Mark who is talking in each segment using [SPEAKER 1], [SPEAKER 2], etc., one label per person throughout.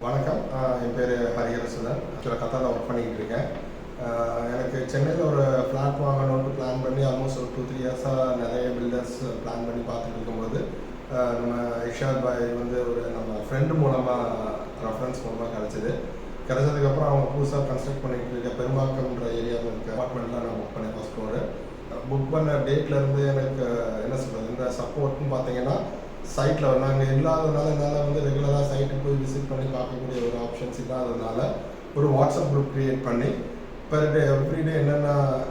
[SPEAKER 1] வணக்கம். என் பேர் ஹரிஹரசுதன். ஆக்சுவலாக கத்தாரில் ஒர்க் பண்ணிக்கிட்டு இருக்கேன். எனக்கு சென்னையில் ஒரு ஃப்ளாட் வாங்கணும்னு பிளான் பண்ணி ஆல்மோஸ்ட் ஒரு 2-3 இயர்ஸாக நிறைய பில்டர்ஸ் பிளான் பண்ணி பார்த்துட்டு இருக்கும்போது நம்ம இஷாத் பாய் ஒரு நம்ம ஃப்ரெண்டு மூலமாக ரெஃபரன்ஸ் மூலமாக கிடச்சதுக்கப்புறம் அவங்க புதுசாக கன்ஸ்ட்ரக்ட் பண்ணிகிட்டு இருக்க பெரும்பாக்கம்ன்ற ஏரியாவில் இருக்க அப்பார்ட்மெண்ட்டில் நான் புக் பண்ணேன். ஃபஸ்ட் ஃப்ளோரு புக் பண்ண டேட்லேருந்து எனக்கு என்ன சொல்கிறது, இந்த சப்போர்ட்னு பார்த்தீங்கன்னா சைட்டில் நாங்கள் இல்லாததுனால என்னால் ரெகுலராக சைட்டுக்கு போய் விசிட் பண்ணி பார்க்கக்கூடிய ஒரு ஆப்ஷன்ஸ் இல்லாததுனால ஒரு வாட்ஸ்அப் குரூப் க்ரியேட் பண்ணி பெர் டே எவ்ரிடே என்னென்ன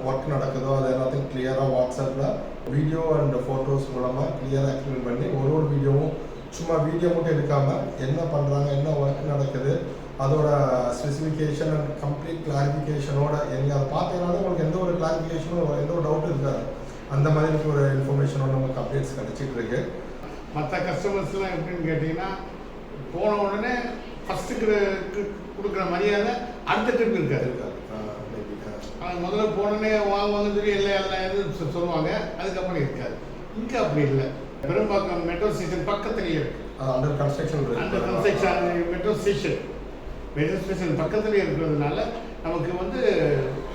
[SPEAKER 1] ஒர்க் நடக்குதோ அது எல்லாத்தையும் கிளியராக வாட்ஸ்அப்பில் வீடியோ அண்ட் ஃபோட்டோஸ் மூலமாக கிளியராக எக்ஸ்பிளைன் பண்ணி ஒரு வீடியோவும் சும்மா வீடியோ மட்டும் எடுக்காமல் என்ன பண்ணுறாங்க, என்ன ஒர்க் நடக்குது, அதோட ஸ்பெசிஃபிகேஷன் அண்ட் கம்ப்ளீட் கிளாரிஃபிகேஷனோட நீங்கள் அதை பார்த்தீங்கனாலே உங்களுக்கு எந்த ஒரு கிளாரிஃபிகேஷனும் எந்த ஒரு டவுட்டும் இருக்காது. அந்த மாதிரி ஒரு இன்ஃபர்மேஷனோட நமக்கு அப்டேட்ஸ் கிடச்சிட்டு இருக்கு.
[SPEAKER 2] மற்ற கஸ்டமர்ஸ்லாம் எப்படின்னு கேட்டிங்கன்னா, போன உடனே ஃபஸ்ட்டுக்கு கொடுக்குற மரியாதை அடுத்த ட்ரிப் இருக்காது. அது முதல்ல போனோடனே வாங்குவாங்கன்னு சொல்லி எல்லாம் எதுவும் சொல்லுவாங்க, அதுக்கப்புறம் இருக்காது. இங்கே அப்படி இல்லை. பெரும்பாக்கம் மெட்ரோ ஸ்டேஷன் பக்கத்துலேயே இருக்குது.
[SPEAKER 1] அண்டர் கன்ஸ்ட்ரக்ஷன்
[SPEAKER 2] மெட்ரோ ஸ்டேஷன் பக்கத்துலேயே இருக்கிறதுனால நமக்கு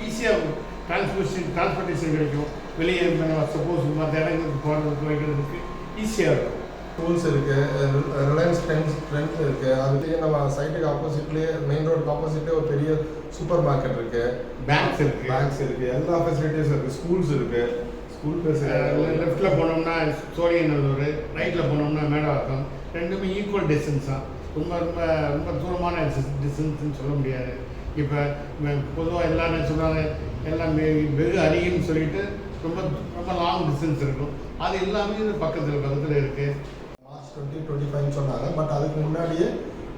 [SPEAKER 2] ஈஸியாக டிரான்ஸ்போர்ட்டேஷன் கிடைக்கும். வெளியே சப்போஸ் மற்ற இடங்களுக்கு போகிறதுக்கு வைக்கிறதுக்கு ஈஸியாக இருக்கும்.
[SPEAKER 1] ஸ்கூல்ஸ் இருக்குது, ரிலையன்ஸ் ட்ரெண்ட் இருக்குது, அதுலேயே நம்ம சைட்டுக்கு ஆப்போசிட்லேயே மெயின் ரோடுக்கு ஆப்போசிட்லேயே ஒரு பெரிய சூப்பர் மார்க்கெட் இருக்குது, பேங்க்ஸ் இருக்குது, எல்லா ஃபெசிலிட்டிஸும் இருக்குது, ஸ்கூல்ஸ் இருக்குது. ஸ்கூல்
[SPEAKER 2] லெஃப்ட்டில் போனோம்னா சோழியநல்லூர், ரைட்டில் போனோம்னா மேடவாக்கம், ரெண்டுமே ஈக்குவல் டிஸ்டன்ஸ் தான். ரொம்ப ரொம்ப ரொம்ப தூரமான டிஸ்டன்ஸ்ன்னு சொல்ல முடியாது. இப்போ பொதுவாக எல்லாம் சொல்கிறாங்க எல்லாம் வெகு அருகின்னு சொல்லிட்டு ரொம்ப ரொம்ப லாங் டிஸ்டன்ஸ் இருக்கும். அது எல்லாமே பக்கத்தில் இருக்குது.
[SPEAKER 1] March 2025 சொன்னாங்க. பட் அதுக்கு முன்னாடியே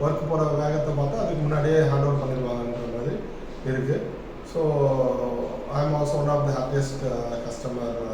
[SPEAKER 1] ஒர்க் போகிற வேகத்தை பார்த்தா அதுக்கு முன்னாடியே ஹேண்ட் ஓவர் பண்ணிடுவாங்கன்ற மாதிரி இருக்குது. So I am also one of the happiest customer.